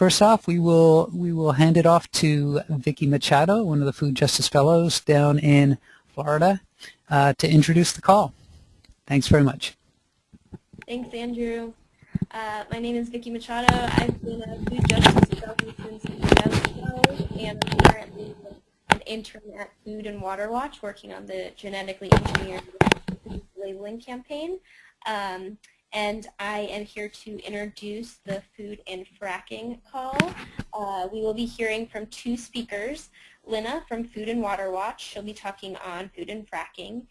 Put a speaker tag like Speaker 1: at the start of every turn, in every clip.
Speaker 1: first off, we will hand it off to Vicki Machado, one of the Food Justice Fellows down in Florida, to introduce the call. Thanks very much.
Speaker 2: Thanks, Andrew. My name is Vicki Machado. I've been a Food Justice Fellow since 2012, and I'm currently an intern at Food and Water Watch, working on the genetically engineered labeling campaign. And I am here to introduce the food and fracking call. We will be hearing from two speakers. Lina from Food and Water Watch, she'll be talking on food and fracking,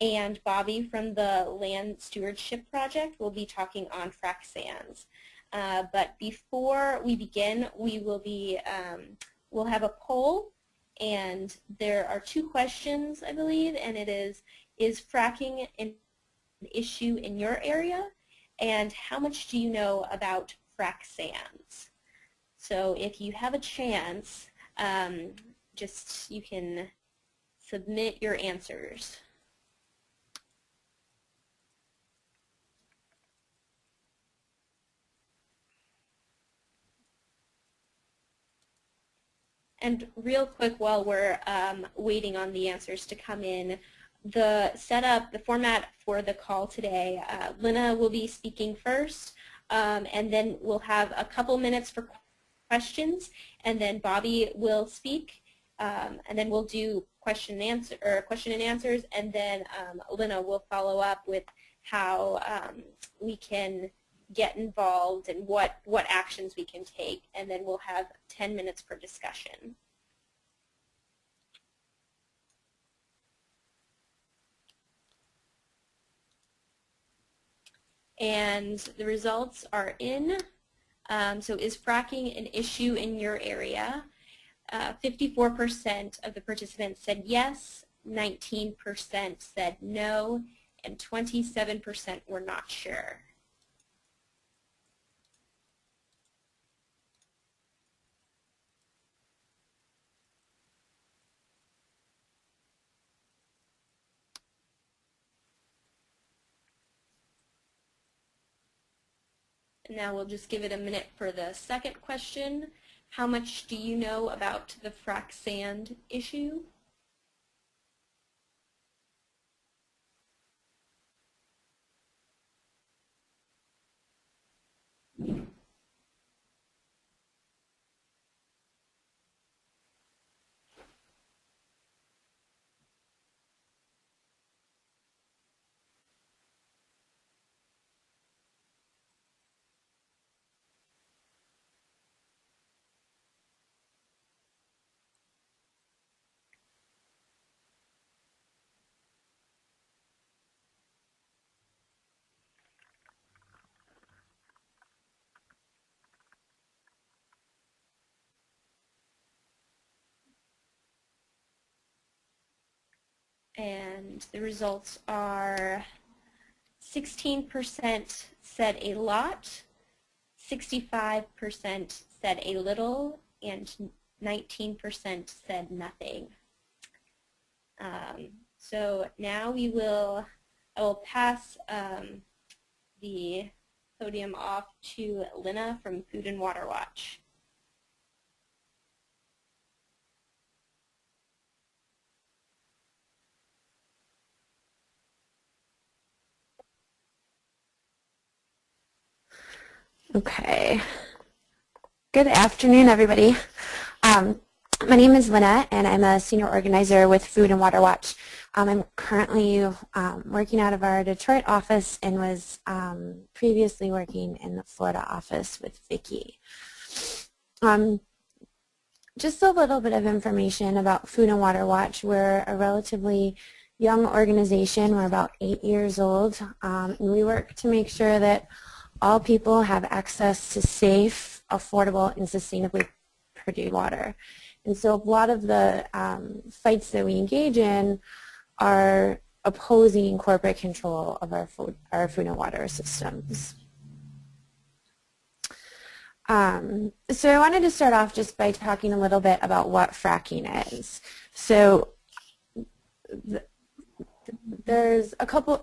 Speaker 2: and Bobby from the Land Stewardship Project will be talking on frac sands. But before we begin, we will be, we'll have a poll, and there are two questions, I believe, and it is fracking an issue in your area, and how much do you know about frac sands? So if you have a chance, you can submit your answers. And real quick, while we're waiting on the answers to come in, the setup, the format for the call today, Lina will be speaking first, and then we'll have a couple minutes for questions, and then Bobby will speak, and then we'll do question and answers, and then Lina will follow up with how we can get involved and what actions we can take, and then we'll have 10 minutes for discussion. And the results are in. So is fracking an issue in your area? 54% of the participants said yes, 19% said no, and 27% were not sure. Now we'll just give it a minute for the second question. How much do you know about the frac sand issue? And the results are 16% said a lot, 65% said a little, and 19% said nothing. So now I will pass the podium off to Lina from Food and Water Watch.
Speaker 3: Okay. Good afternoon, everybody. My name is Lina, and I'm a senior organizer with Food and Water Watch. I'm currently working out of our Detroit office and was previously working in the Florida office with Vicki. Just a little bit of information about Food and Water Watch. We're a relatively young organization. We're about 8 years old, and we work to make sure that all people have access to safe, affordable, and sustainably produced water. And so a lot of the fights that we engage in are opposing corporate control of our food and water systems. So I wanted to start off just by talking a little bit about what fracking is. So there's a couple.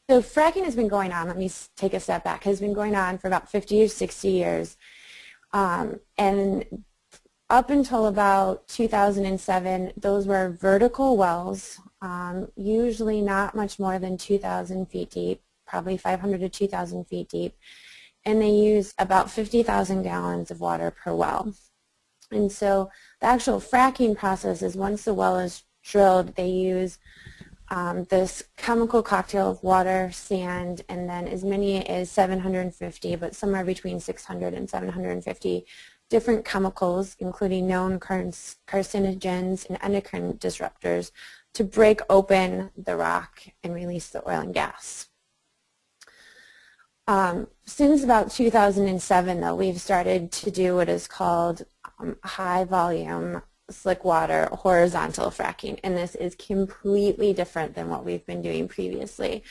Speaker 3: So fracking has been going on, let me take a step back, has been going on for about 50 or 60 years. And up until about 2007, those were vertical wells, usually not much more than 2,000 feet deep, probably 500 to 2,000 feet deep, and they used about 50,000 gallons of water per well. And so the actual fracking process is once the well is drilled, they use this chemical cocktail of water, sand, and then as many as 750, but somewhere between 600 and 750 different chemicals, including known carcinogens and endocrine disruptors, to break open the rock and release the oil and gas. Since about 2007, though, we've started to do what is called high volume slick water horizontal fracking, and this is completely different than what we've been doing previously.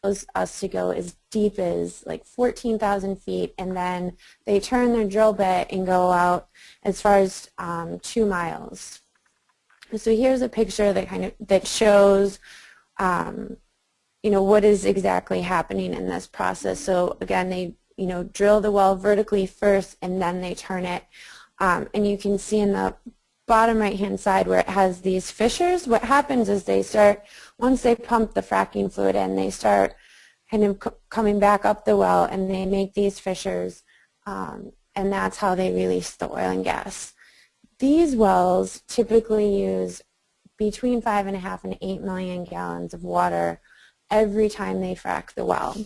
Speaker 3: Allows us to go as deep as like 14,000 feet, and then they turn their drill bit and go out as far as 2 miles. So here's a picture that shows what is exactly happening in this process. So again, they drill the well vertically first, and then they turn it. And you can see in the bottom right-hand side where it has these fissures, what happens is they start, once they pump the fracking fluid in, they start kind of coming back up the well, and they make these fissures, and that's how they release the oil and gas. These wells typically use between 5.5 and 8 million gallons of water every time they frack the well.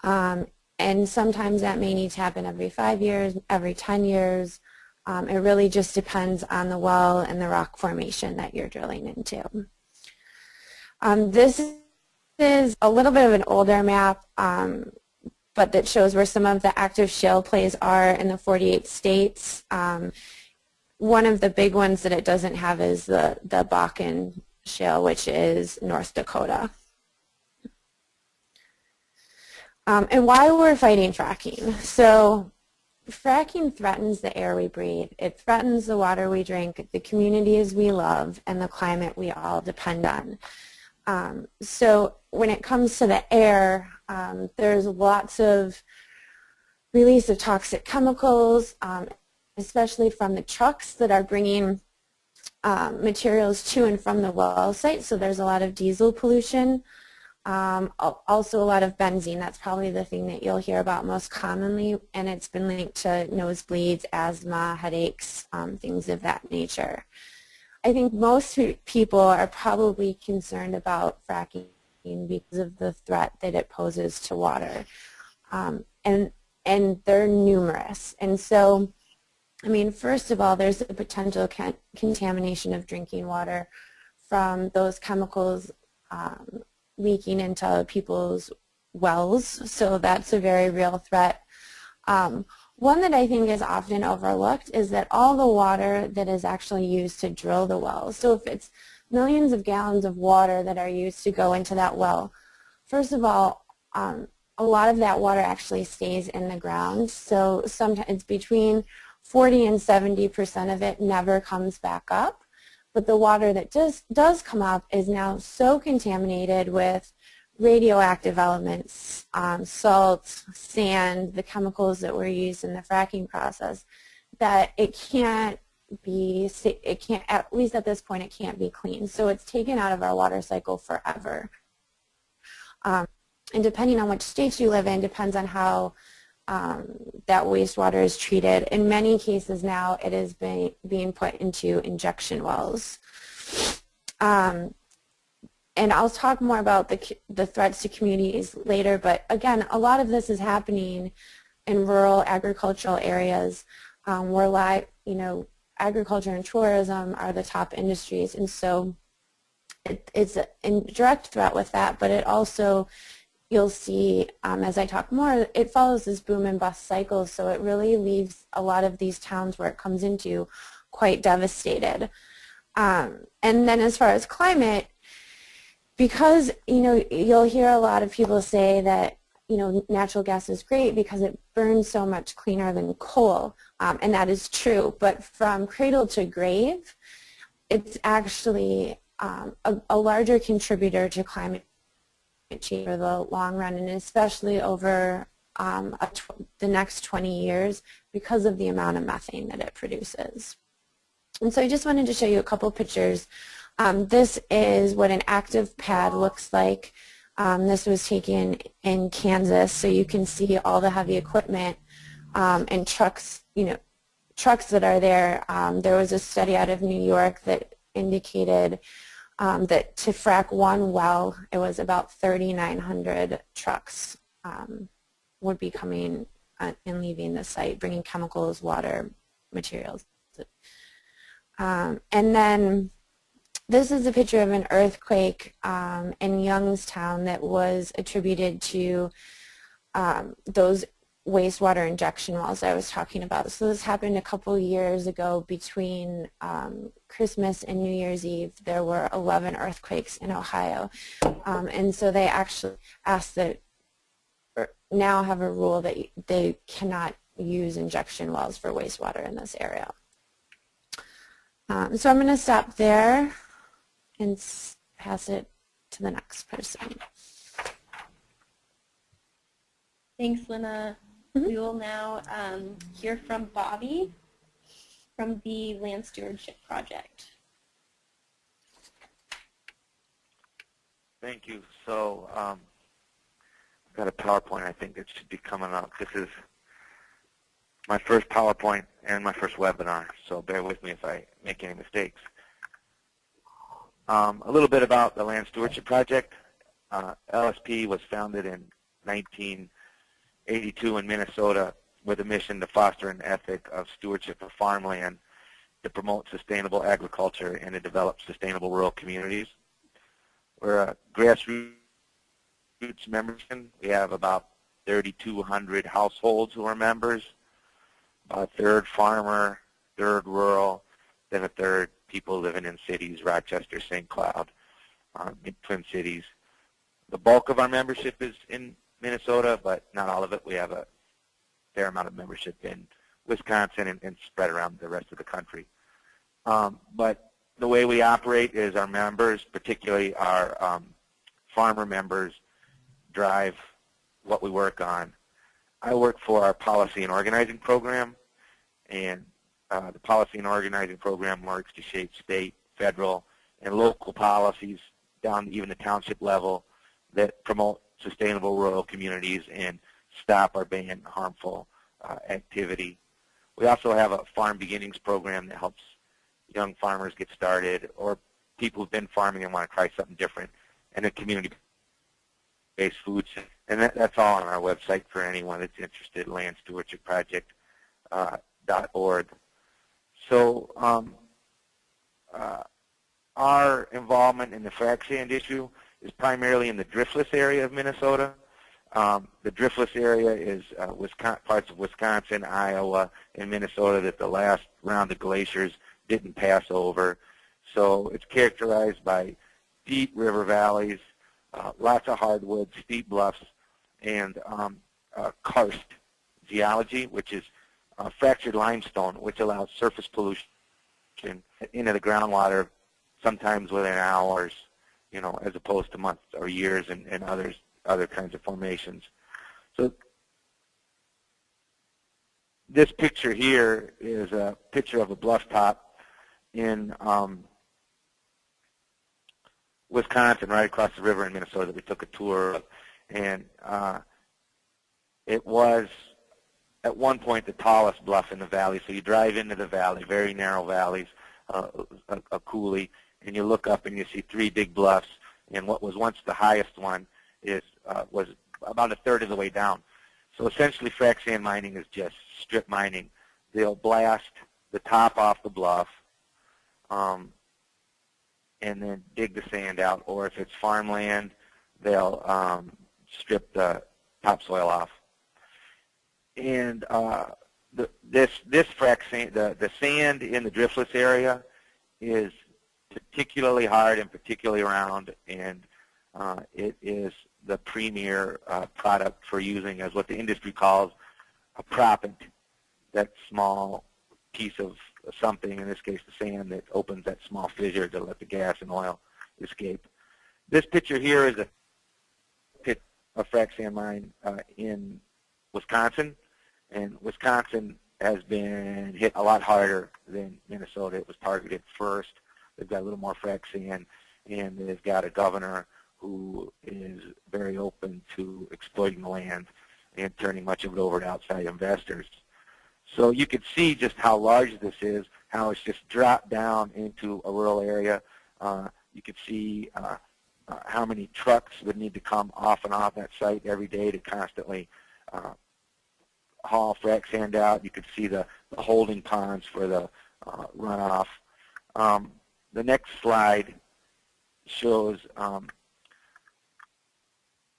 Speaker 3: And sometimes that may need to happen every 5 years, every 10 years. It really just depends on the well and the rock formation that you're drilling into. This is a little bit of an older map, but that shows where some of the active shale plays are in the 48 states. One of the big ones that it doesn't have is the Bakken shale, which is North Dakota. And why we're fighting fracking. So fracking threatens the air we breathe. It threatens the water we drink, the communities we love, and the climate we all depend on. So when it comes to the air, there's lots of release of toxic chemicals, especially from the trucks that are bringing materials to and from the well site. So there's a lot of diesel pollution. Also a lot of benzene. That's probably the thing that you'll hear about most commonly, and it's been linked to nosebleeds, asthma, headaches, things of that nature. I think most people are probably concerned about fracking because of the threat that it poses to water, and they're numerous. And so, I mean, first of all, there's the potential contamination of drinking water from those chemicals leaking into people's wells, so that's a very real threat. One that I think is often overlooked is that all the water that is actually used to drill the wells, so if it's millions of gallons of water that are used to go into that well, first of all, a lot of that water actually stays in the ground, so sometimes it's between 40 and 70% of it never comes back up. But the water that does come up is now so contaminated with radioactive elements, salt, sand, the chemicals that were used in the fracking process, that it can't, at least at this point, it can't be clean. So it's taken out of our water cycle forever. And depending on which state you live in, depends on how that wastewater is treated. In many cases now, it is being put into injection wells. And I'll talk more about the threats to communities later, but again, a lot of this is happening in rural agricultural areas where agriculture and tourism are the top industries, and so it's a direct threat with that, but it also, you'll see as I talk more, it follows this boom and bust cycle, so it really leaves a lot of these towns where it comes into quite devastated. And then as far as climate, because you'll hear a lot of people say that natural gas is great because it burns so much cleaner than coal, and that is true, but from cradle to grave, it's actually a larger contributor to climate change for the long run, and especially over the next 20 years because of the amount of methane that it produces. And so I just wanted to show you a couple pictures. This is what an active pad looks like. This was taken in Kansas, so you can see all the heavy equipment and trucks, trucks that are there. There was a study out of New York that indicated that to frack one well, it was about 3,900 trucks would be coming and leaving the site, bringing chemicals, water, materials. And then this is a picture of an earthquake in Youngstown that was attributed to those wastewater injection wells I was talking about. So this happened a couple years ago between Christmas and New Year's Eve. There were 11 earthquakes in Ohio. And so they actually asked that, or now have a rule that they cannot use injection wells for wastewater in this area. So I'm going to stop there and pass it to the next person.
Speaker 2: Thanks, Lynna. We will now hear from Bobby from the Land Stewardship Project.
Speaker 4: Thank you. So I've got a PowerPoint I think that should be coming up. This is my first PowerPoint and my first webinar, so bear with me if I make any mistakes. A little bit about the Land Stewardship Project. LSP was founded in 1982 in Minnesota with a mission to foster an ethic of stewardship of farmland, to promote sustainable agriculture, and to develop sustainable rural communities. We're a grassroots membership. We have about 3,200 households who are members, about a third farmer, third rural, then a third people living in cities, Rochester, St. Cloud, Twin Cities. The bulk of our membership is in Minnesota, but not all of it. We have a fair amount of membership in Wisconsin and spread around the rest of the country. But the way we operate is our members, particularly our farmer members, drive what we work on. I work for our policy and organizing program, and the policy and organizing program works to shape state, federal, and local policies down to even the township level that promote sustainable rural communities and stop or ban harmful activity. We also have a Farm Beginnings program that helps young farmers get started, or people who've been farming and want to try something different, and a community-based foods. And that's all on our website for anyone that's interested, landstewardshipproject.org. So our involvement in the frac sand issue is primarily in the driftless area of Minnesota. The driftless area is parts of Wisconsin, Iowa, and Minnesota that the last round of glaciers didn't pass over. So it's characterized by deep river valleys, lots of hardwoods, steep bluffs, and karst geology, which is fractured limestone, which allows surface pollution into the groundwater, sometimes within hours, as opposed to months or years and other kinds of formations. So this picture here is a picture of a bluff top in Wisconsin, right across the river in Minnesota, that we took a tour of. And it was at one point the tallest bluff in the valley. So you drive into the valley, very narrow valleys, a coulee, and you look up and you see three big bluffs. And what was once the highest one was about a third of the way down. So essentially frac sand mining is just strip mining. They'll blast the top off the bluff and then dig the sand out. Or if it's farmland, they'll strip the topsoil off. And this frac sand, the sand in the driftless area is particularly hard and particularly round, and it is the premier product for using as what the industry calls a proppant, that small piece of something, in this case the sand, that opens that small fissure to let the gas and oil escape. This picture here is a frac sand mine in Wisconsin, and Wisconsin has been hit a lot harder than Minnesota. It was targeted first. They've got a little more frac sand, and they've got a governor who is very open to exploiting the land and turning much of it over to outside investors. So you could see just how large this is, how it's just dropped down into a rural area. You could see how many trucks would need to come off and off that site every day to constantly haul frac sand out. You could see the holding ponds for the runoff. The next slide shows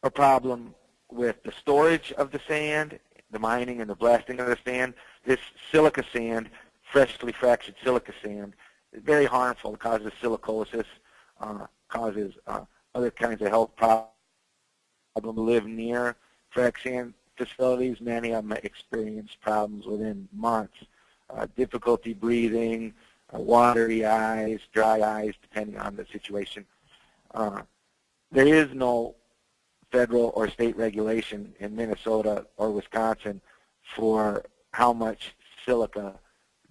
Speaker 4: a problem with the storage of the sand, the mining and the blasting of the sand. This silica sand, freshly fractured silica sand, is very harmful. It causes silicosis, causes other kinds of health problems. Live near frac sand facilities. Many of them experience problems within months. Difficulty breathing, watery eyes, dry eyes, depending on the situation. There is no federal or state regulation in Minnesota or Wisconsin for how much silica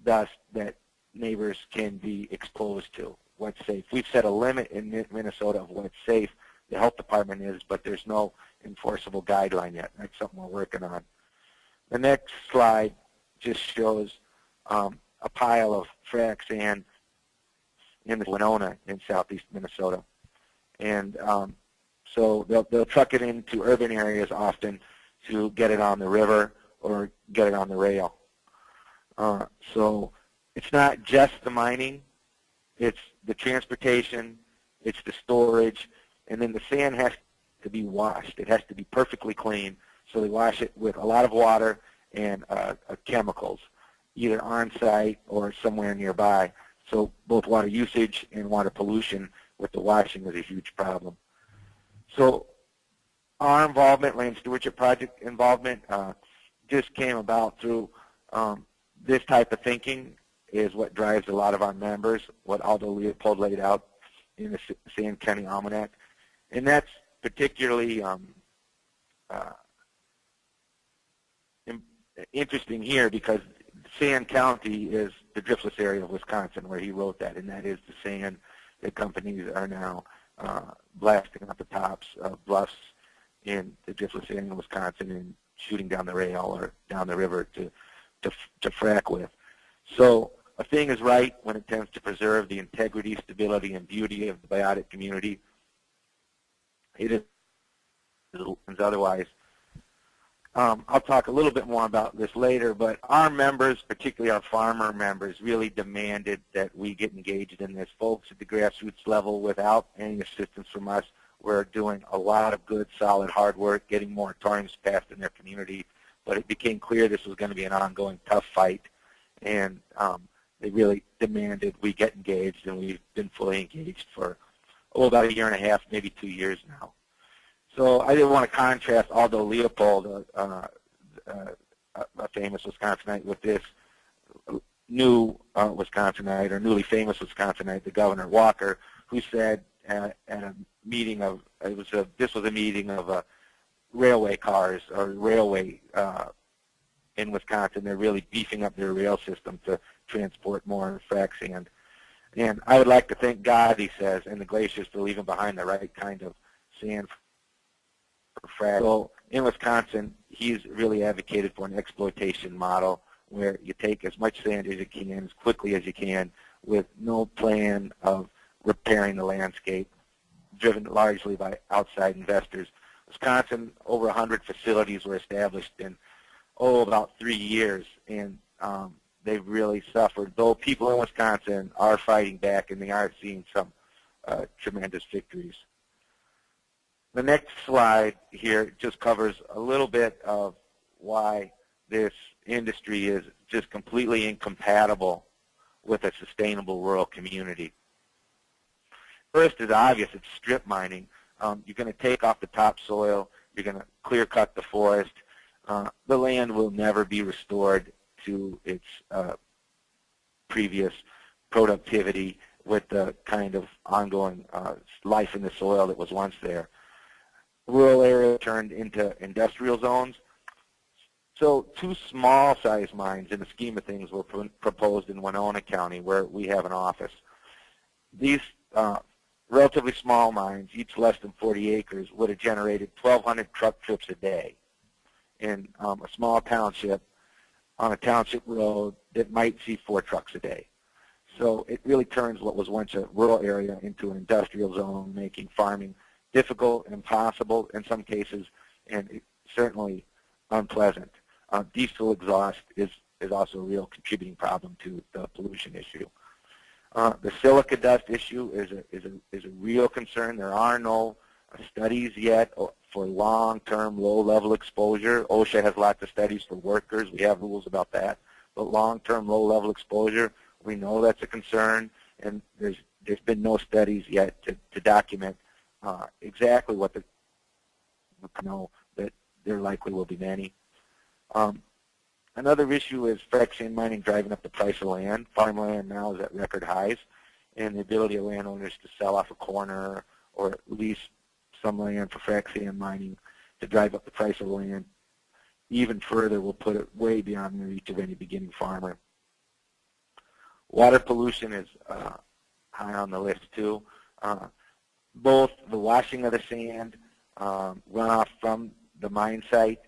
Speaker 4: dust that neighbors can be exposed to, what's safe. We've set a limit in Minnesota of what's safe. The health department is, but there's no enforceable guideline yet. That's something we're working on. The next slide just shows a pile of frac sand in the Winona in southeast Minnesota. And so they'll truck it into urban areas often to get it on the river or get it on the rail. So it's not just the mining, it's the transportation, it's the storage, and then the sand has to be washed. It has to be perfectly clean, so they wash it with a lot of water and chemicals, either on-site or somewhere nearby. So both water usage and water pollution with the washing is a huge problem. So our involvement, Land Stewardship Project involvement, just came about through this type of thinking is what drives a lot of our members, what Aldo Leopold laid out in the Sand County Almanac. And that's particularly interesting here because Sand County is the driftless area of Wisconsin where he wrote that, and that is the sand that companies are now blasting up the tops of bluffs in the driftless area in Wisconsin and shooting down the rail or down the river to frack with. So a thing is right when it tends to preserve the integrity, stability, and beauty of the biotic community. It is otherwise. I'll talk a little bit more about this later, but our members, particularly our farmer members, really demanded that we get engaged in this. Folks at the grassroots level, without any assistance from us, were doing a lot of good, solid, hard work, getting moratoriums passed in their community, but it became clear this was going to be an ongoing tough fight, and they really demanded we get engaged, and we've been fully engaged for about a year and a half, maybe 2 years now. So I didn't want to contrast Aldo Leopold, a famous Wisconsinite, with this new Wisconsinite, or newly famous Wisconsinite, the Governor Walker, who said at a meeting of, this was a meeting of railway cars or railway in Wisconsin. They're really beefing up their rail system to transport more frac sand. And I would like to thank God, he says, and the glaciers for leaving behind the right kind of sand for frac. So in Wisconsin, he's really advocated for an exploitation model where you take as much sand as you can, as quickly as you can, with no plan of repairing the landscape, driven largely by outside investors. Wisconsin, over 100 facilities were established in, about 3 years, and they've really suffered. Though people in Wisconsin are fighting back, and they are seeing some tremendous victories. The next slide here just covers a little bit of why this industry is just completely incompatible with a sustainable rural community. First is obvious, it's strip mining. You're going to take off the topsoil, you're going to clear cut the forest. The land will never be restored to its previous productivity with the kind of ongoing life in the soil that was once there. Rural area turned into industrial zones. So 2 small-sized mines in the scheme of things were proposed in Winona County, where we have an office. These relatively small mines, each less than 40 acres, would have generated 1,200 truck trips a day in a small township on a township road that might see 4 trucks a day. So it really turns what was once a rural area into an industrial zone, making farming difficult and impossible in some cases, and certainly unpleasant. Diesel exhaust is also a real contributing problem to the pollution issue. The silica dust issue is a real concern. There are no studies yet for long-term low-level exposure. OSHA has lots of studies for workers. We have rules about that. But long-term low-level exposure, we know that's a concern, and there's been no studies yet to document exactly what we know that there likely will be many. Another issue is frac sand mining driving up the price of land. Farmland now is at record highs, and the ability of landowners to sell off a corner or lease some land for frac sand mining to drive up the price of land even further will put it way beyond the reach of any beginning farmer. Water pollution is high on the list too. Both the washing of the sand, runoff from the mine site,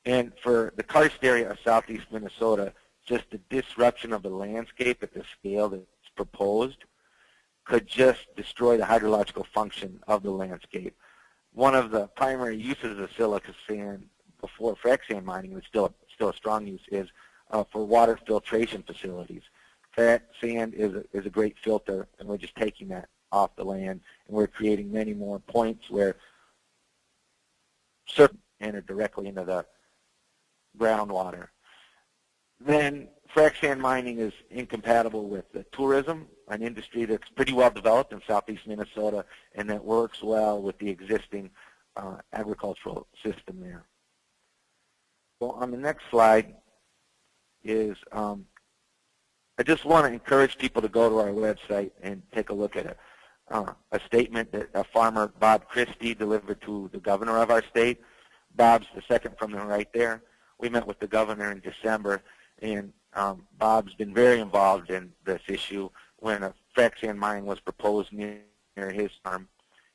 Speaker 4: and for the karst area of southeast Minnesota, just the disruption of the landscape at the scale that's proposed could just destroy the hydrological function of the landscape. One of the primary uses of silica sand before frac sand mining, which still a strong use, is for water filtration facilities. Frac sand is a great filter, and we're just taking that off the land, and we're creating many more points where surface enter directly into the groundwater. Then frac sand mining is incompatible with tourism, an industry that's pretty well developed in southeast Minnesota and that works well with the existing agricultural system there. So on the next slide is I just want to encourage people to go to our website and take a look at a statement that farmer Bob Christie delivered to the governor of our state. Bob's the second from the right there. We met with the governor in December, and Bob's been very involved in this issue. When a frac sand mine was proposed near his farm,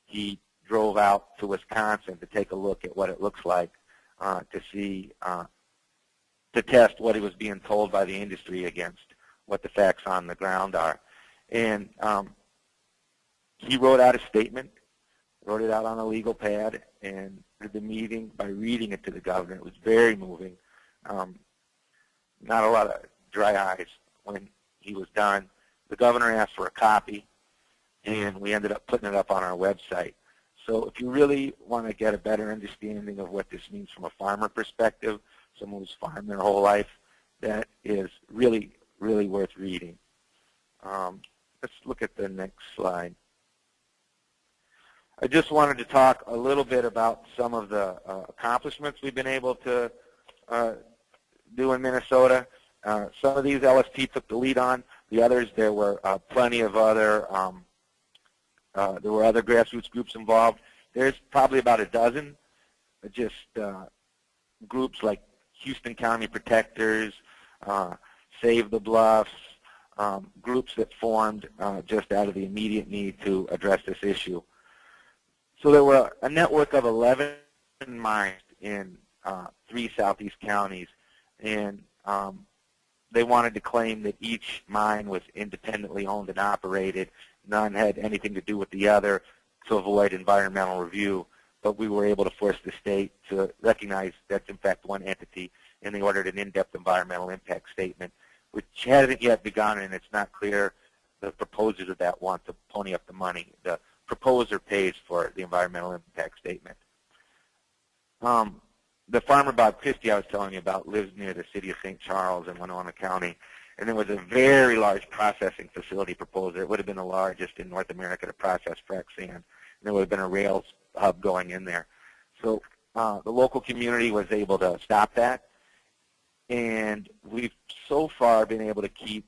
Speaker 4: he drove out to Wisconsin to take a look at what it looks like, to test what he was being told by the industry against what the facts on the ground are. And he wrote out a statement, wrote it out on a legal pad, and did the meeting by reading it to the governor. It was very moving. Not a lot of dry eyes when he was done. The governor asked for a copy, and we ended up putting it up on our website. So if you really want to get a better understanding of what this means from a farmer perspective, someone who's farmed their whole life, that is really, really worth reading. Let's look at the next slide. I just wanted to talk a little bit about some of the accomplishments we've been able to do in Minnesota. Some of these LSP took the lead on. The others, there were plenty of other, there were other grassroots groups involved. There's probably about a dozen, just groups like Houston County Protectors, Save the Bluffs, groups that formed just out of the immediate need to address this issue. So there were a network of 11 mines in 3 southeast counties, and they wanted to claim that each mine was independently owned and operated. None had anything to do with the other to avoid environmental review, but we were able to force the state to recognize that's in fact one entity, and they ordered an in-depth environmental impact statement, which hasn't yet begun, and it's not clear the proposers of that want to pony up the money. The proposer pays for the environmental impact statement. The farmer Bob Christie I was telling you about lives near the city of St. Charles in Winona County, and there was a very large processing facility proposed. It would have been the largest in North America to process frac sand, and there would have been a rails hub going in there. So the local community was able to stop that, and we've so far been able to keep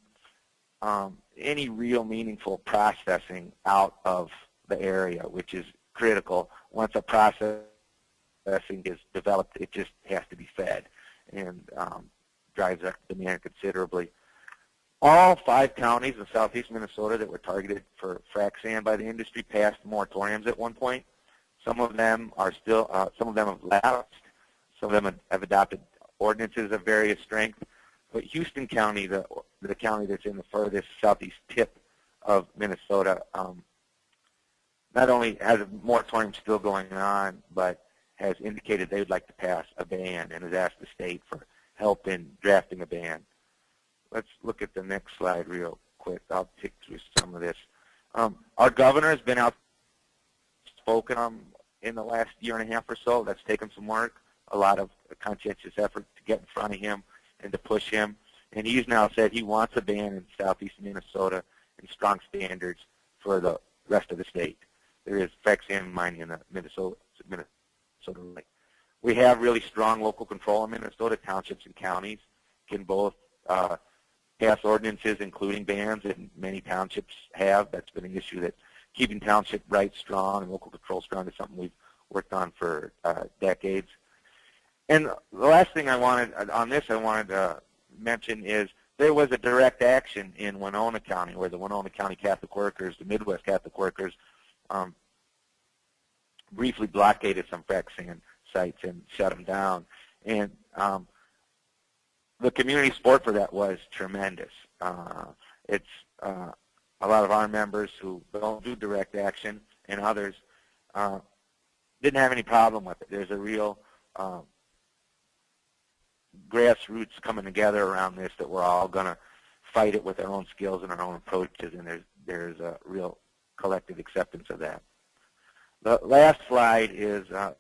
Speaker 4: any real meaningful processing out of the area, which is critical. Once a processing is developed, it just has to be fed. and drives up demand considerably. All 5 counties in southeast Minnesota that were targeted for frac sand by the industry passed moratoriums at one point. Some of them are still, some of them have lapsed. Some of them have adopted ordinances of various strength. But Houston County, the county that's in the furthest southeast tip of Minnesota, not only has a moratorium still going on, but has indicated they would like to pass a ban and has asked the state for help in drafting a ban. Let's look at the next slide real quick. I'll tick through some of this. Our governor has been outspoken in the last year and a half or so. That's taken some work, a lot of conscientious effort to get in front of him and to push him. And he's now said he wants a ban in southeast Minnesota and strong standards for the rest of the state. There is frac sand mining in the Minnesota lake. We have really strong local control in Minnesota. Townships and counties can both pass ordinances including bans, and many townships have. That's been an issue that keeping township rights strong and local control strong is something we've worked on for decades. And the last thing I wanted to mention is there was a direct action in Winona County where the Winona County Catholic Workers, the Midwest Catholic Workers, briefly blockaded some frac sand sites and shut them down. And the community support for that was tremendous. It's a lot of our members who don't do direct action and others didn't have any problem with it. There's a real grassroots coming together around this that we're all going to fight it with our own skills and our own approaches, and there's a real collective acceptance of that. The last slide is the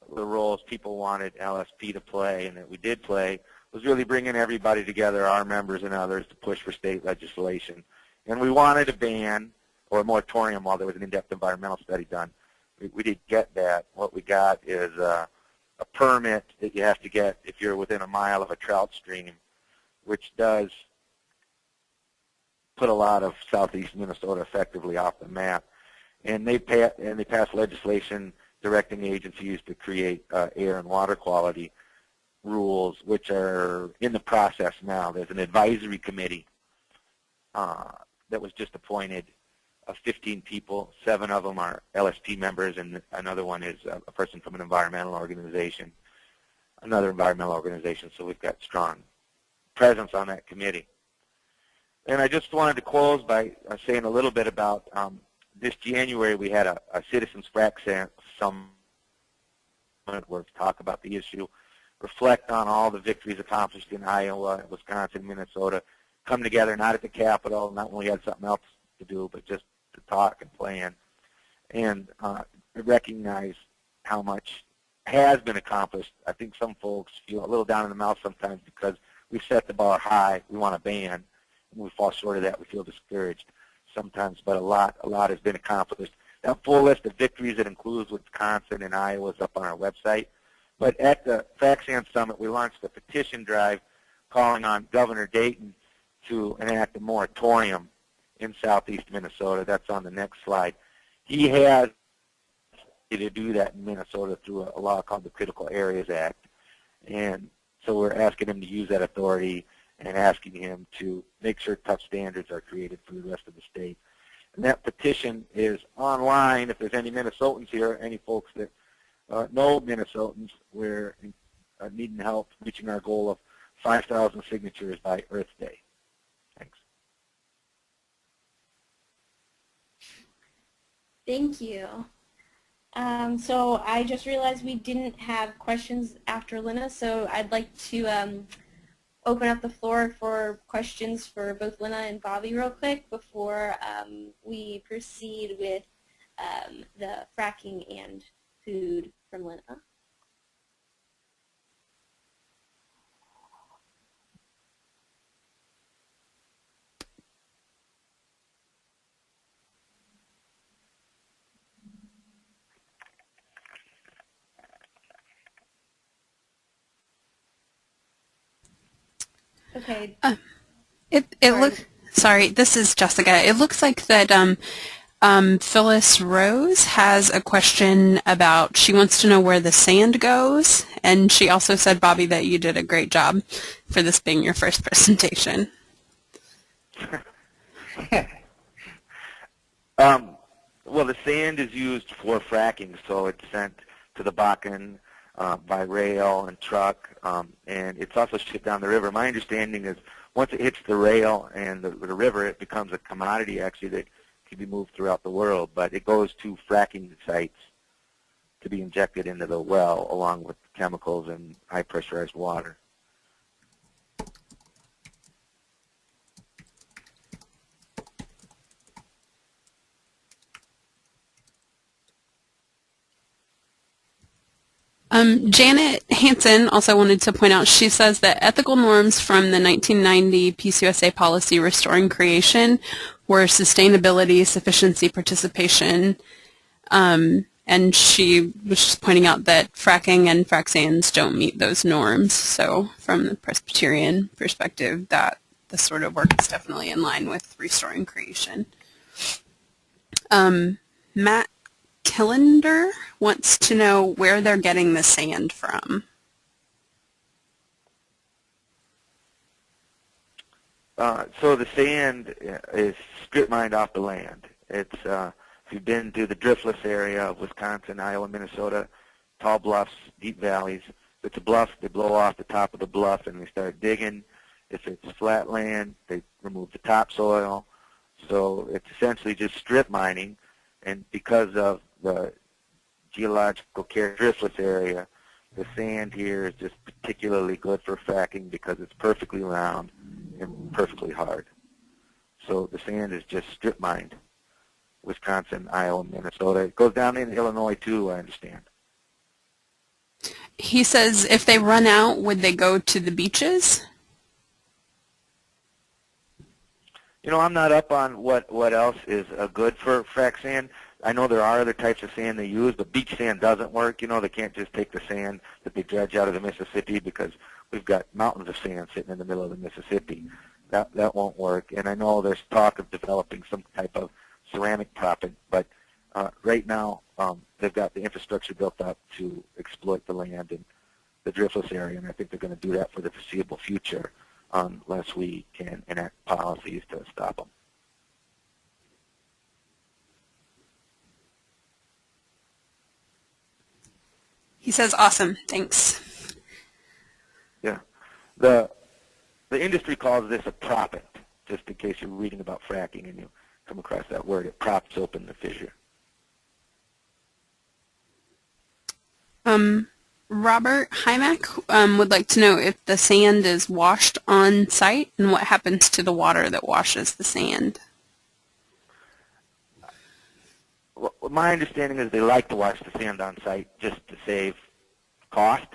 Speaker 4: roles people wanted LSP to play and that we did play was really bringing everybody together, our members and others, to push for state legislation. And we wanted a ban or a moratorium while there was an in-depth environmental study done. We did get that. What we got is a permit that you have to get if you're within a mile of a trout stream, which does put a lot of southeast Minnesota effectively off the map. And they passed legislation directing agencies to create air and water quality rules, which are in the process now. There's an advisory committee that was just appointed of 15 people. 7 of them are LSP members, and another one is a person from an environmental organization, another environmental organization. So we've got strong presence on that committee. And I just wanted to close by saying a little bit about this January we had a Citizens Frac Summit where we talk about the issue, reflect on all the victories accomplished in Iowa, Wisconsin, Minnesota, come together not at the Capitol, not when we had something else to do, but just to talk and plan, and recognize how much has been accomplished. I think some folks feel a little down in the mouth sometimes because we set the bar high, we want a ban, and we fall short of that, we feel discouraged sometimes, but a lot has been accomplished. That full list of victories that includes Wisconsin and Iowa is up on our website. But at the Frac Sand Summit, we launched a petition drive calling on Governor Dayton to enact a moratorium in southeast Minnesota. That's on the next slide. He has to do that in Minnesota through a law called the Critical Areas Act. And so we're asking him to use that authority and asking him to make sure tough standards are created for the rest of the state. And that petition is online. If there's any Minnesotans here, any folks that know Minnesotans, we're needing help reaching our goal of 5,000 signatures by Earth Day. Thanks.
Speaker 2: Thank you. So I just realized we didn't have questions after Lena, so I'd like to open up the floor for questions for both Lena and Bobby real quick before we proceed with the fracking and food from Lena. Okay.
Speaker 5: Sorry, this is Jessica. It looks like that Phyllis Rose has a question about, she wants to know where the sand goes, and she also said, Bobby, that you did a great job for this being your first presentation.
Speaker 4: Well, the sand is used for fracking, so it's sent to the Bakken by rail and truck, and it's also shipped down the river. My understanding is once it hits the rail and the river, it becomes a commodity, actually, that can be moved throughout the world, but it goes to fracking sites to be injected into the well along with chemicals and high pressurized water.
Speaker 5: Janet Hansen also wanted to point out, she says that ethical norms from the 1990 PCUSA policy restoring creation were sustainability, sufficiency, participation, and she was just pointing out that fracking and frac sands don't meet those norms. So from the Presbyterian perspective, that this sort of work is definitely in line with restoring creation. Matt Killender wants to know where they're getting the sand from.
Speaker 4: So the sand is strip mined off the land. It's if you've been to the driftless area of Wisconsin, Iowa, Minnesota, tall bluffs, deep valleys. If it's a bluff, they blow off the top of the bluff and they start digging. If it's flat land, they remove the topsoil. So it's essentially just strip mining, and because of the geological driftless area, the sand here is just particularly good for fracking because it's perfectly round and perfectly hard. So the sand is just strip mined. Wisconsin, Iowa, Minnesota. It goes down in Illinois too, I understand.
Speaker 5: He says if they run out, would they go to the beaches?
Speaker 4: You know, I'm not up on what else is good for frac sand. I know there are other types of sand they use, but beach sand doesn't work. You know, they can't just take the sand that they dredge out of the Mississippi because we've got mountains of sand sitting in the middle of the Mississippi. That won't work. And I know there's talk of developing some type of ceramic proppant, but right now they've got the infrastructure built up to exploit the land in the driftless area, and I think they're going to do that for the foreseeable future unless we can enact policies to stop them.
Speaker 5: He says, awesome, thanks.
Speaker 4: Yeah. The industry calls this a proppant, just in case you're reading about fracking and you come across that word. It props open the fissure.
Speaker 5: Robert Hymack would like to know if the sand is washed on site and what happens to the water that washes the sand.
Speaker 4: Well, my understanding is they like to wash the sand on site just to save cost.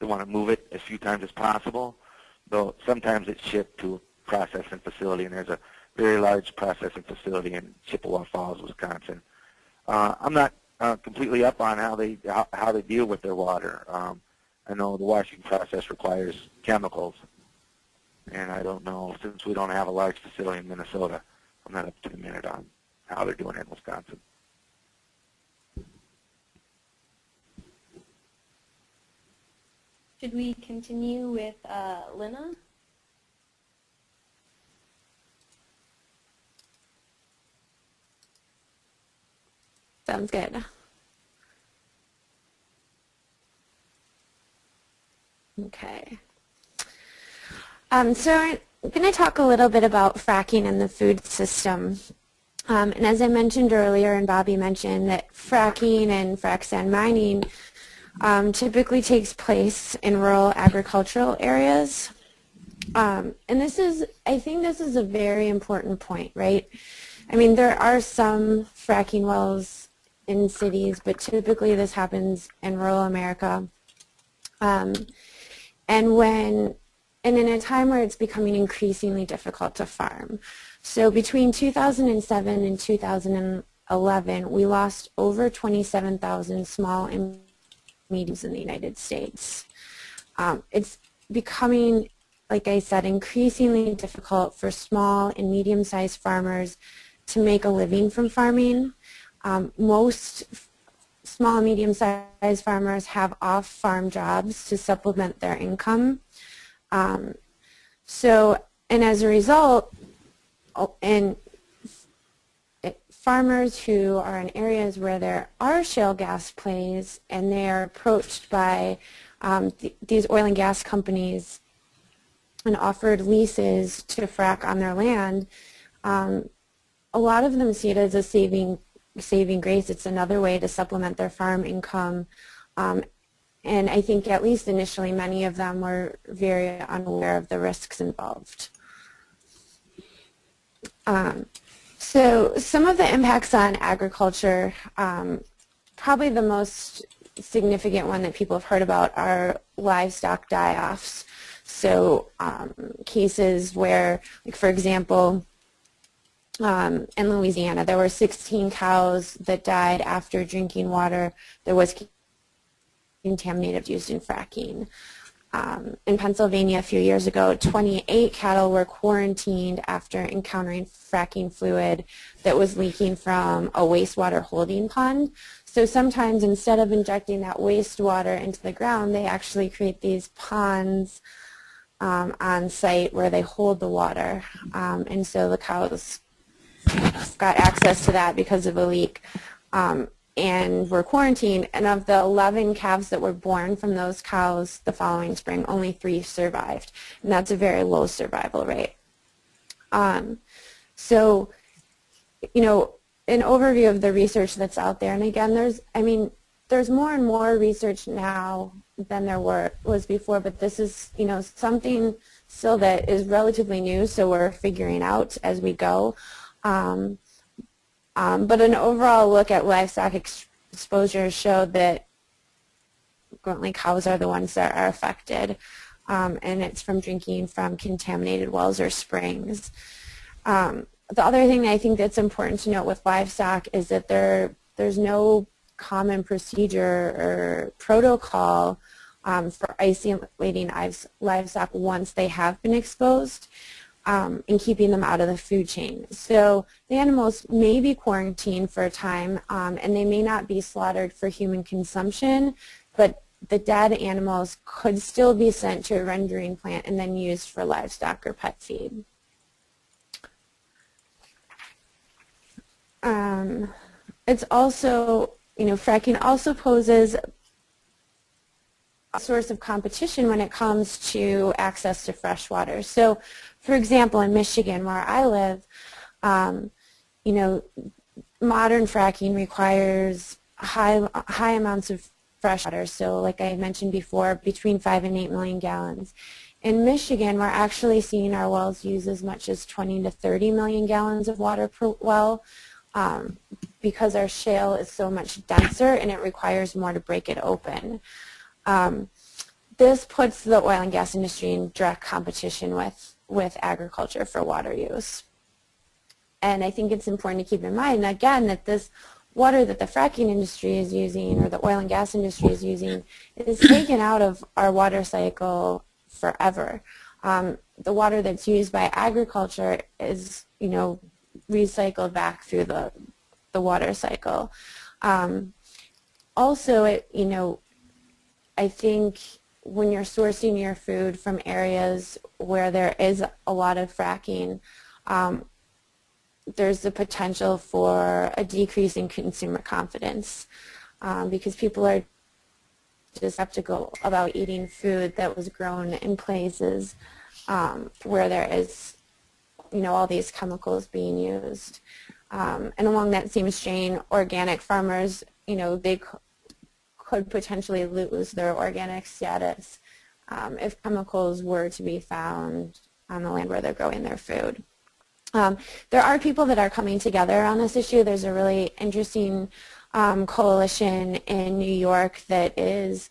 Speaker 4: They want to move it as few times as possible, though sometimes it's shipped to a processing facility, and there's a very large processing facility in Chippewa Falls, Wisconsin. I'm not completely up on how they deal with their water. I know the washing process requires chemicals, and I don't know, since we don't have a large facility in Minnesota, I'm not up to the minute on how they're doing it in Wisconsin.
Speaker 2: Should we continue with Lina?
Speaker 3: Sounds good. Okay. So I'm going to talk a little bit about fracking in the food system. And as I mentioned earlier, and Bobby mentioned, that fracking and frac sand mining typically takes place in rural agricultural areas. And I think this is a very important point, right? I mean, there are some fracking wells in cities, but typically this happens in rural America. And in a time where it's becoming increasingly difficult to farm. So between 2007 and 2011, we lost over 27,000 small and mediums in the United States. It's becoming, like I said, increasingly difficult for small and medium-sized farmers to make a living from farming. Most small and medium-sized farmers have off-farm jobs to supplement their income. And as a result, farmers who are in areas where there are shale gas plays and they are approached by these oil and gas companies and offered leases to frack on their land, a lot of them see it as a saving grace. It's another way to supplement their farm income. And I think at least initially many of them were very unaware of the risks involved. So some of the impacts on agriculture, probably the most significant one that people have heard about are livestock die-offs. So cases where, like for example, in Louisiana, there were 16 cows that died after drinking water that was contaminated used in fracking. In Pennsylvania a few years ago, 28 cattle were quarantined after encountering fracking fluid that was leaking from a wastewater holding pond. So sometimes instead of injecting that wastewater into the ground, they actually create these ponds on site where they hold the water. And so the cows got access to that because of a leak. And were quarantined, and of the 11 calves that were born from those cows the following spring, only 3 survived, and that's a very low survival rate. So, you know, an overview of the research that's out there, and again, there's more and more research now than there was before, but this is, you know, something still that is relatively new, so we're figuring out as we go. But an overall look at livestock exposure showed that currently cows are the ones that are affected, and it's from drinking from contaminated wells or springs. The other thing I think that's important to note with livestock is that there's no common procedure or protocol for isolating livestock once they have been exposed. And keeping them out of the food chain. So the animals may be quarantined for a time, and they may not be slaughtered for human consumption, but the dead animals could still be sent to a rendering plant and then used for livestock or pet feed. It's also, you know, fracking also poses a source of competition when it comes to access to fresh water. So, for example, in Michigan, where I live, you know, modern fracking requires high amounts of fresh water. So, like I mentioned before, between 5 and 8 million gallons. In Michigan, we're actually seeing our wells use as much as 20 to 30 million gallons of water per well, because our shale is so much denser and it requires more to break it open. This puts the oil and gas industry in direct competition with agriculture for water use. And I think it's important to keep in mind, again, that this water that the fracking industry is using or the oil and gas industry is using is taken out of our water cycle forever. The water that's used by agriculture is, you know, recycled back through the water cycle. Also, you know, I think when you're sourcing your food from areas where there is a lot of fracking, there's the potential for a decrease in consumer confidence because people are just skeptical about eating food that was grown in places where there is, you know, all these chemicals being used. And along that same strain, organic farmers, you know, they could potentially lose their organic status if chemicals were to be found on the land where they're growing their food. There are people that are coming together on this issue. There's a really interesting coalition in New York that is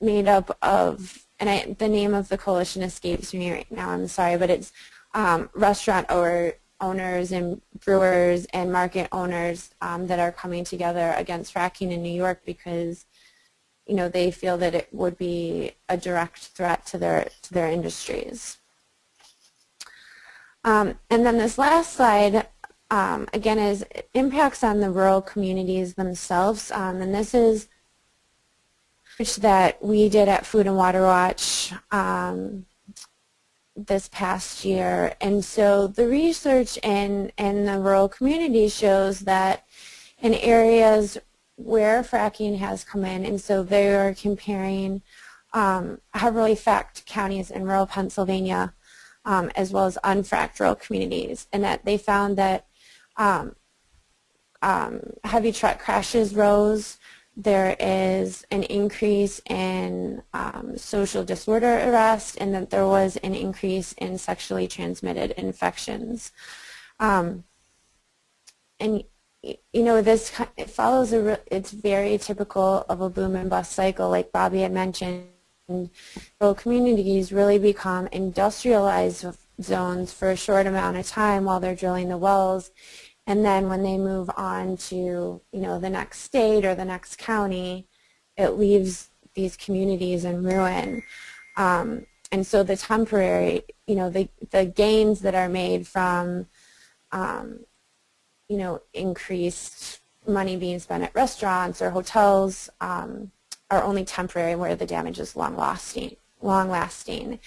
Speaker 3: made up of, and the name of the coalition escapes me right now, I'm sorry, but it's restaurant owners and brewers and market owners that are coming together against fracking in New York because, you know, they feel that it would be a direct threat to their industries. And then this last slide again, is impacts on the rural communities themselves, and this is research that we did at Food and Water Watch this past year. And so the research in the rural communities shows that in areas where fracking has come in, and so they are comparing heavily fracked counties in rural Pennsylvania as well as unfracked rural communities, and that they found that heavy truck crashes rose. There is an increase in social disorder arrest, and that there was an increase in sexually transmitted infections. And you know, this it follows it's very typical of a boom and bust cycle, like Bobby had mentioned. Rural communities really become industrialized zones for a short amount of time while they're drilling the wells, and then when they move on to, you know, the next state or the next county, it leaves these communities in ruin. And so the temporary, you know, the gains that are made from you know, increased money being spent at restaurants or hotels are only temporary, where the damage is long lasting.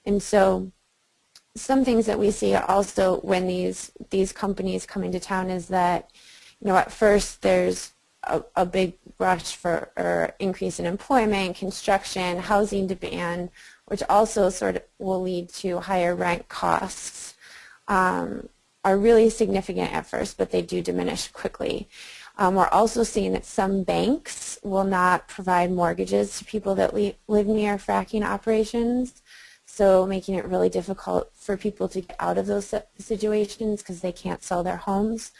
Speaker 3: And so some things that we see also when these companies come into town is that, you know, at first there's a big rush for or increase in employment, construction, housing demand, which also sort of will lead to higher rent costs. Are really significant at first, but they do diminish quickly. We're also seeing that some banks will not provide mortgages to people that live near fracking operations, so making it really difficult for people to get out of those situations because they can't sell their homes.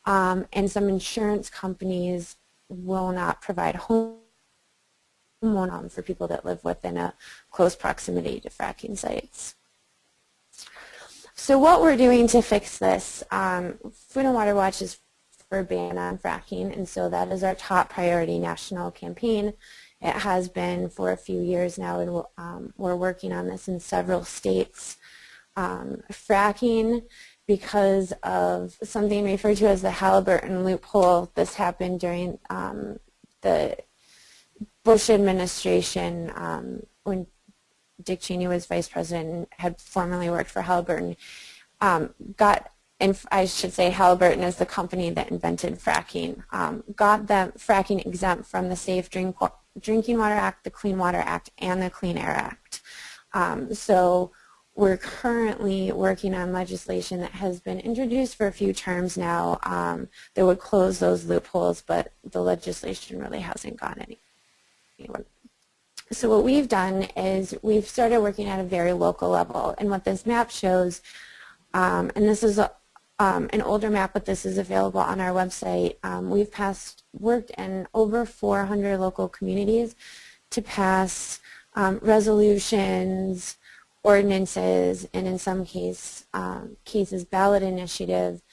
Speaker 3: And some insurance companies will not provide home loans for people that live within a close proximity to fracking sites. So what we're doing to fix this, Food and Water Watch is for a ban on fracking, and so that is our top priority national campaign. It has been for a few years now, and we're working on this in several states. Fracking, because of something referred to as the Halliburton loophole, this happened during the Bush administration when Dick Cheney was vice president and had formerly worked for Halliburton, and I should say Halliburton is the company that invented fracking, got the fracking exempt from the Safe Drinking Water Act, the Clean Water Act, and the Clean Air Act. So we're currently working on legislation that has been introduced for a few terms now that would close those loopholes, but the legislation really hasn't gone anywhere. So what we've done is we've started working at a very local level, and what this map shows, and this is an older map, but this is available on our website. We've worked in over 400 local communities to pass resolutions, ordinances, and in some cases ballot initiatives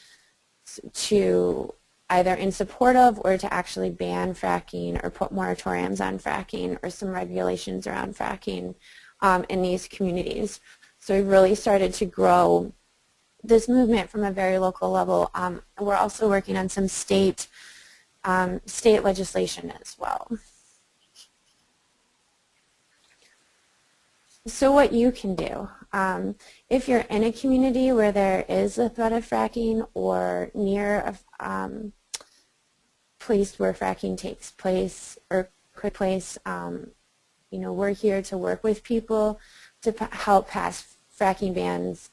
Speaker 3: to either in support of or to actually ban fracking or put moratoriums on fracking or some regulations around fracking in these communities. So we've really started to grow this movement from a very local level. We're also working on some state legislation as well. So what you can do, if you're in a community where there is a threat of fracking or near a place where fracking takes place or could place, you know, we're here to work with people to help pass fracking bans,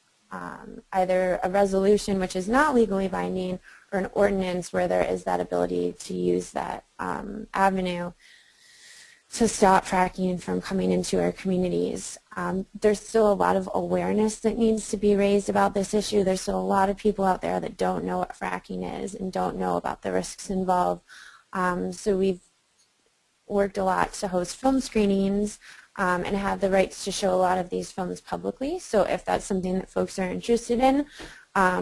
Speaker 3: either a resolution which is not legally binding or an ordinance where there is that ability to use that avenue to stop fracking from coming into our communities. There's still a lot of awareness that needs to be raised about this issue. There's still a lot of people out there that don't know what fracking is and don't know about the risks involved. So we've worked a lot to host film screenings and have the rights to show a lot of these films publicly. So if that's something that folks are interested in,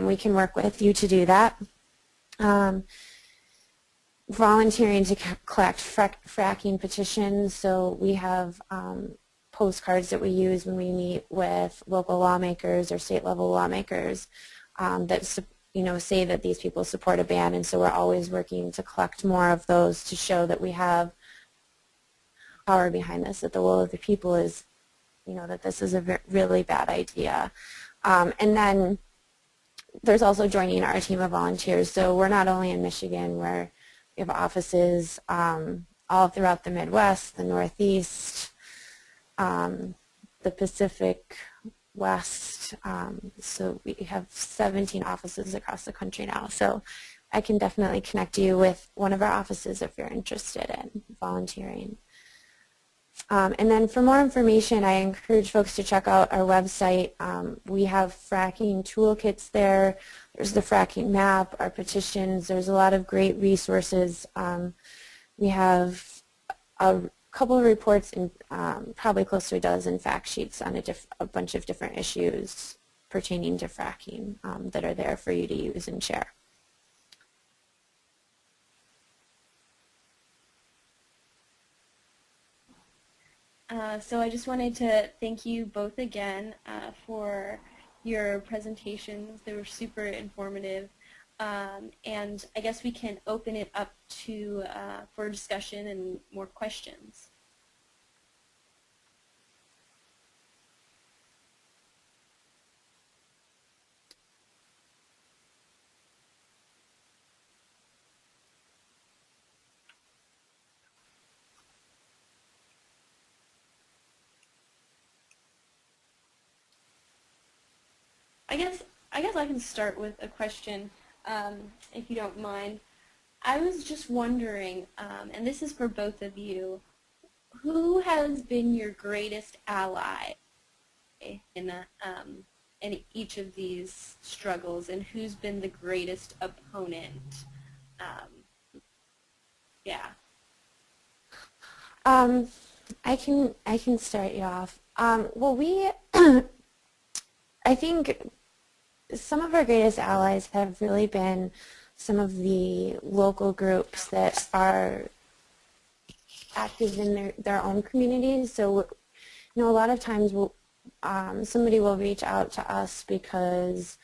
Speaker 3: we can work with you to do that. Volunteering to collect fracking petitions. So we have postcards that we use when we meet with local lawmakers or state level lawmakers that say that these people support a ban, and so we're always working to collect more of those to show that we have power behind this, that the will of the people is, that this is a really bad idea. And then there's also joining our team of volunteers. So we're not only in Michigan, where we have offices all throughout the Midwest, the Northeast, the Pacific West. So we have 17 offices across the country now. So I can definitely connect you with one of our offices if you're interested in volunteering. And then for more information, I encourage folks to check out our website. We have fracking toolkits there. There's the fracking map, our petitions. There's a lot of great resources. We have a couple of reports and probably close to a dozen fact sheets on a bunch of different issues pertaining to fracking that are there for you to use and share.
Speaker 2: So I just wanted to thank you both again for your presentations. They were super informative. And I guess we can open it up to for discussion and more questions. I guess I can start with a question, if you don't mind. I was just wondering, and this is for both of you, who has been your greatest ally in each of these struggles, and who's been the greatest opponent? Yeah.
Speaker 3: I can start you off. Well, I think some of our greatest allies have really been some of the local groups that are active in their own communities. So, a lot of times somebody will reach out to us because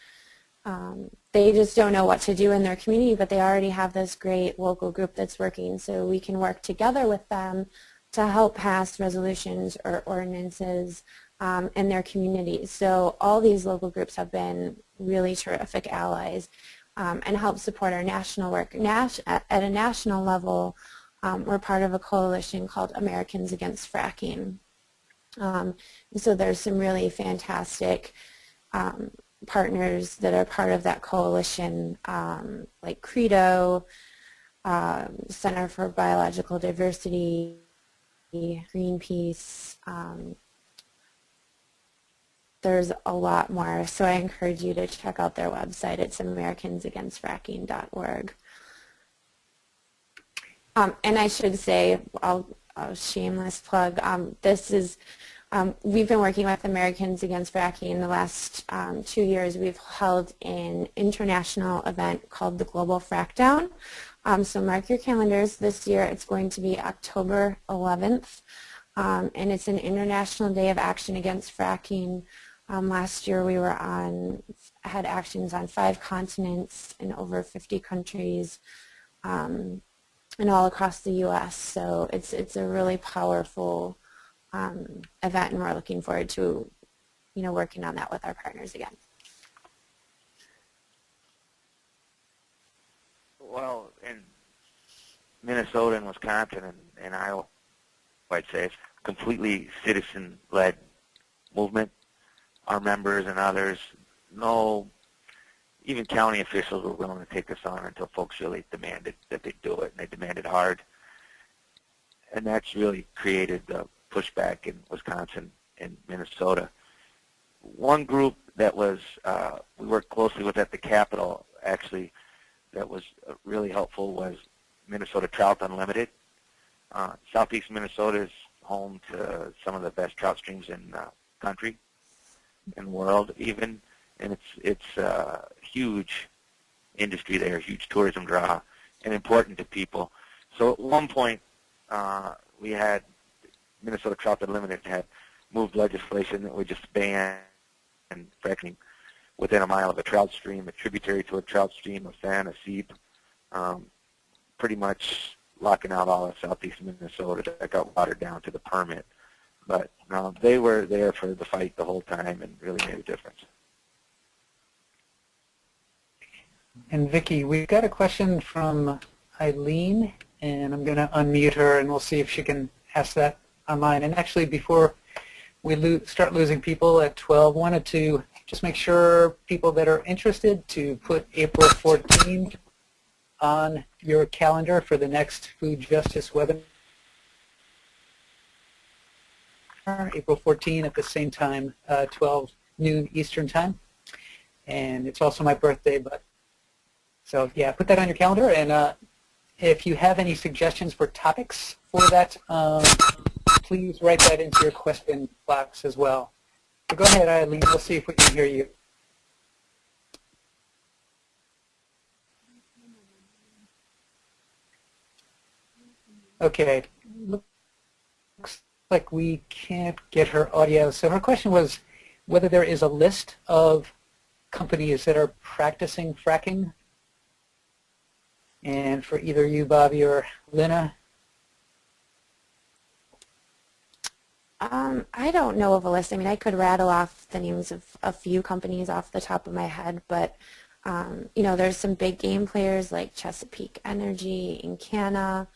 Speaker 3: they just don't know what to do in their community, but they already have this great local group that's working. So we can work together with them to help pass resolutions or ordinances in their communities. So all these local groups have been really terrific allies and help support our national work. At a national level, we're part of a coalition called Americans Against Fracking. And so there's some really fantastic partners that are part of that coalition, like Credo, Center for Biological Diversity, Greenpeace. There's a lot more, so I encourage you to check out their website. It's americansagainstfracking.org. And I should say, I'll shameless plug, we've been working with Americans Against Fracking in the last 2 years. We've held an international event called the Global Frackdown. So mark your calendars. This year it's going to be October 11th, and it's an International Day of Action Against Fracking. Last year we had actions on 5 continents in over 50 countries and all across the U.S. So it's a really powerful event, and we're looking forward to working on that with our partners again.
Speaker 4: Well, in Minnesota and Wisconsin and Iowa, I'd say it's completely citizen-led movement. Our members and others, even county officials were willing to take this on until folks really demanded that they do it, and they demanded hard. And that's really created the pushback in Wisconsin and Minnesota. One group that was we worked closely with at the Capitol, actually, that was really helpful was Minnesota Trout Unlimited. Southeast Minnesota is home to some of the best trout streams in the country and world even, and it's a huge industry there, huge tourism draw, and important to people. So at one point, we had Minnesota Trout Unlimited had moved legislation that would just ban fracking within a mile of a trout stream, a tributary to a trout stream, a fan, a seep, pretty much locking out all of southeast Minnesota that got watered down to the permit. But they were there for the fight the whole time and really made a difference.
Speaker 1: And Vicki, we've got a question from Eileen, and I'm going to unmute her, and we'll see if she can ask that online. And actually, before we start losing people at 12, wanted to just make sure people that are interested to put April 14th on your calendar for the next Food Justice webinar. April 14 at the same time, 12 noon Eastern time. And it's also my birthday, but so yeah, put that on your calendar. And if you have any suggestions for topics for that, please write that into your question box as well. So go ahead, Eileen. We'll see if we can hear you. Okay. Looks like we can't get her audio. So her question was whether there is a list of companies that are practicing fracking. And for either you, Bobby, or Lina.
Speaker 3: I don't know of a list. I mean, I could rattle off the names of a few companies off the top of my head, but you know, there's some big game players like Chesapeake Energy, Encana.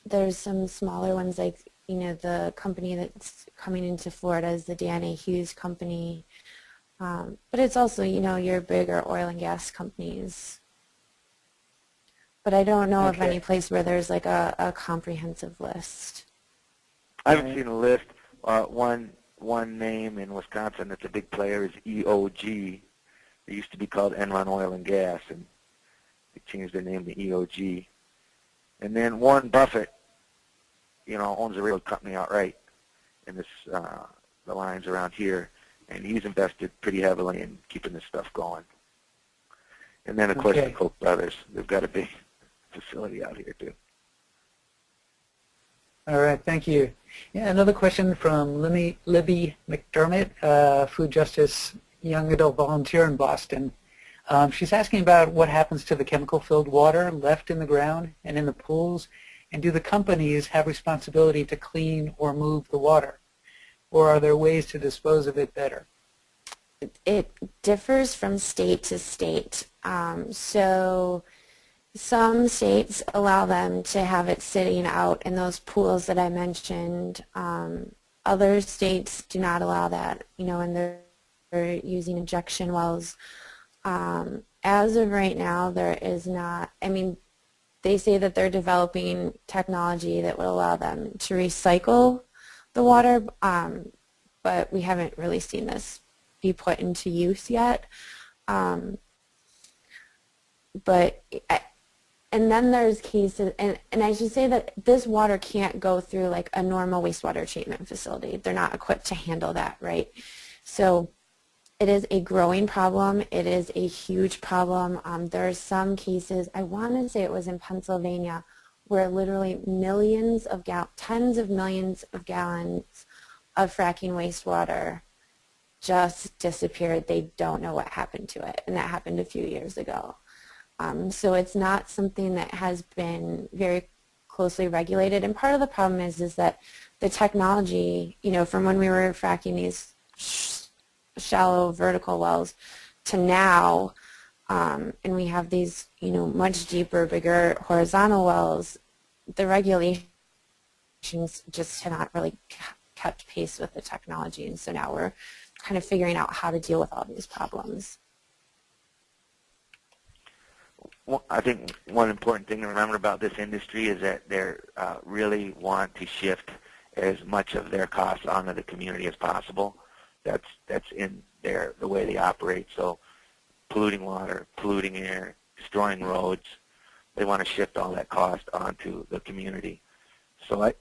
Speaker 3: There's some smaller ones like, you know, the company that's coming into Florida is the Dan A. Hughes company. But it's also, you know, your bigger oil and gas companies. But I don't know of any place where there's like a comprehensive list.
Speaker 4: I haven't seen a list. One name in Wisconsin that's a big player is EOG. It used to be called Enron Oil and Gas, and they changed their name to EOG. And then Warren Buffett, you know, owns a railroad company outright in this the lines around here, and he's invested pretty heavily in keeping this stuff going. And then, of course, the Koch brothers. They've got a big facility out here, too.
Speaker 1: All right, thank you. Yeah, another question from Libby McDermott, Food Justice Young Adult Volunteer in Boston. She's asking about what happens to the chemical-filled water left in the ground and in the pools, and do the companies have responsibility to clean or move the water, or are there ways to dispose of it better?
Speaker 3: It differs from state to state. So some states allow them to have it sitting out in those pools that I mentioned. Other states do not allow that, you know, and they're using injection wells. As of right now, there is not, I mean, they say that they're developing technology that would allow them to recycle the water, but we haven't really seen this be put into use yet. And then there's cases, and I should say that this water can't go through like a normal wastewater treatment facility. They're not equipped to handle that, right? So it is a growing problem. It is a huge problem. There are some cases, I want to say it was in Pennsylvania, where literally millions of tens of millions of gallons of fracking wastewater just disappeared. They don't know what happened to it, and that happened a few years ago. So it's not something that has been very closely regulated, and part of the problem is that the technology, you know, from when we were fracking these shallow vertical wells to now, and we have these, you know, much deeper, bigger horizontal wells, the regulations just have not really kept pace with the technology, and so now we're kind of figuring out how to deal with all these problems.
Speaker 4: Well, I think one important thing to remember about this industry is that they really want to shift as much of their costs onto the community as possible. That's in the way they operate. So polluting water, polluting air, destroying roads, they want to shift all that cost onto the community. So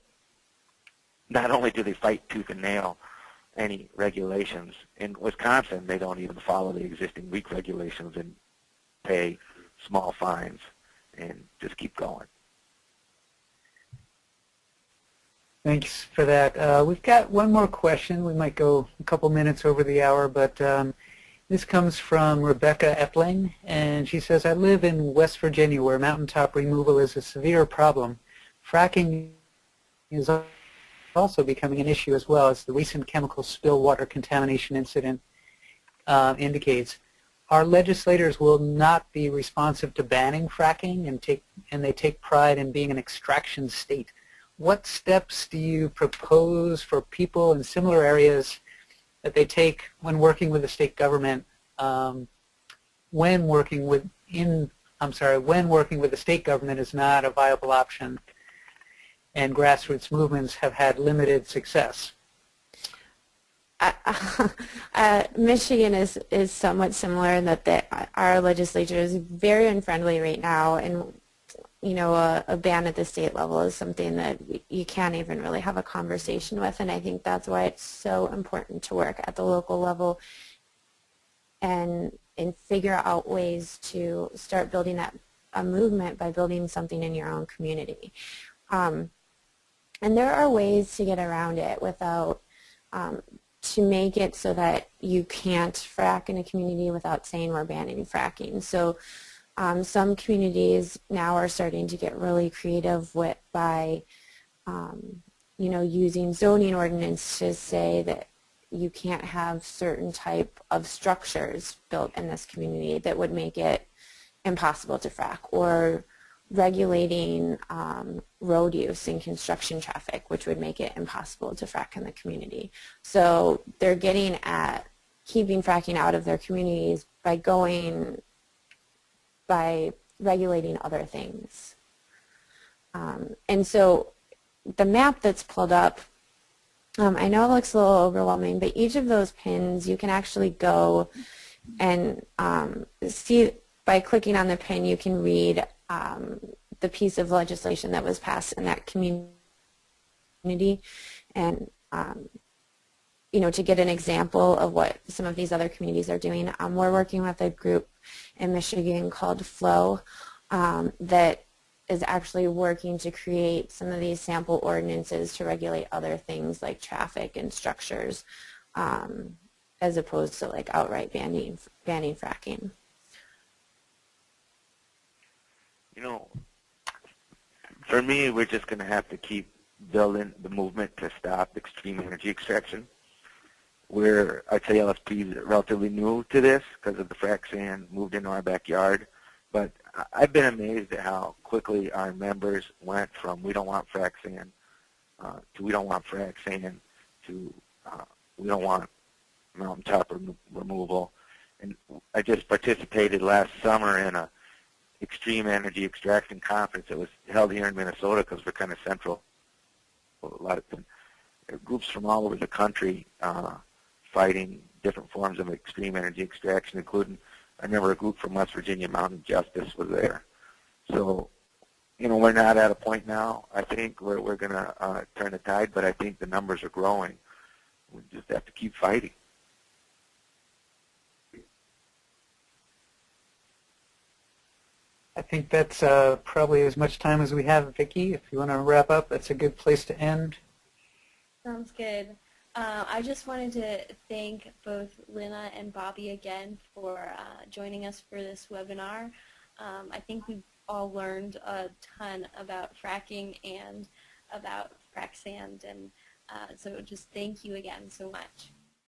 Speaker 4: not only do they fight tooth and nail any regulations, in Wisconsin they don't even follow the existing weak regulations and pay small fines and just keep going.
Speaker 1: Thanks for that. We've got one more question. We might go a couple minutes over the hour, but This comes from Rebecca Epling, and she says, I live in West Virginia where mountaintop removal is a severe problem. Fracking is also becoming an issue as well, as the recent chemical spill water contamination incident indicates. Our legislators will not be responsive to banning fracking, and they take pride in being an extraction state. What steps do you propose for people in similar areas that they take when working with the state government, when working with the state government is not a viable option and grassroots movements have had limited success?
Speaker 3: Michigan is somewhat similar in that our legislature is very unfriendly right now, and you know, a ban at the state level is something that you can't even really have a conversation with, and I think that's why it's so important to work at the local level and figure out ways to start building a movement by building something in your own community. And there are ways to get around it without, to make it so that you can't frack in a community without saying we're banning fracking. So some communities now are starting to get really creative by you know, using zoning ordinance to say that you can't have certain type of structures built in this community that would make it impossible to frack, or regulating road use and construction traffic, which would make it impossible to frack in the community. So they're getting at keeping fracking out of their communities by regulating other things. And so the map that's pulled up, I know it looks a little overwhelming, but each of those pins you can actually go and see. By clicking on the pin, you can read the piece of legislation that was passed in that community, and you know, to get an example of what some of these other communities are doing. We're working with a group in Michigan called Flow that is actually working to create some of these sample ordinances to regulate other things like traffic and structures, as opposed to like outright banning fracking.
Speaker 4: You know, for me, we're just going to have to keep building the movement to stop extreme energy extraction. I'd say LFP is relatively new to this because of the frack sand moved into our backyard. But I've been amazed at how quickly our members went from we don't want frack sand to we don't want frack sand to we don't want mountaintop removal. And I just participated last summer in a extreme energy extraction conference that was held here in Minnesota because we're kind of central. A lot of groups from all over the country fighting different forms of extreme energy extraction, including, I remember a group from West Virginia, Mountain Justice, was there. So, you know, we're not at a point now, I think, where we're going to turn the tide, but I think the numbers are growing. We just have to keep fighting.
Speaker 1: I think that's probably as much time as we have, Vicki. If you want to wrap up, that's a good place to end.
Speaker 2: Sounds good. I just wanted to thank both Lina and Bobby again for joining us for this webinar. I think we've all learned a ton about fracking and about frack sand, and so just thank you again so much.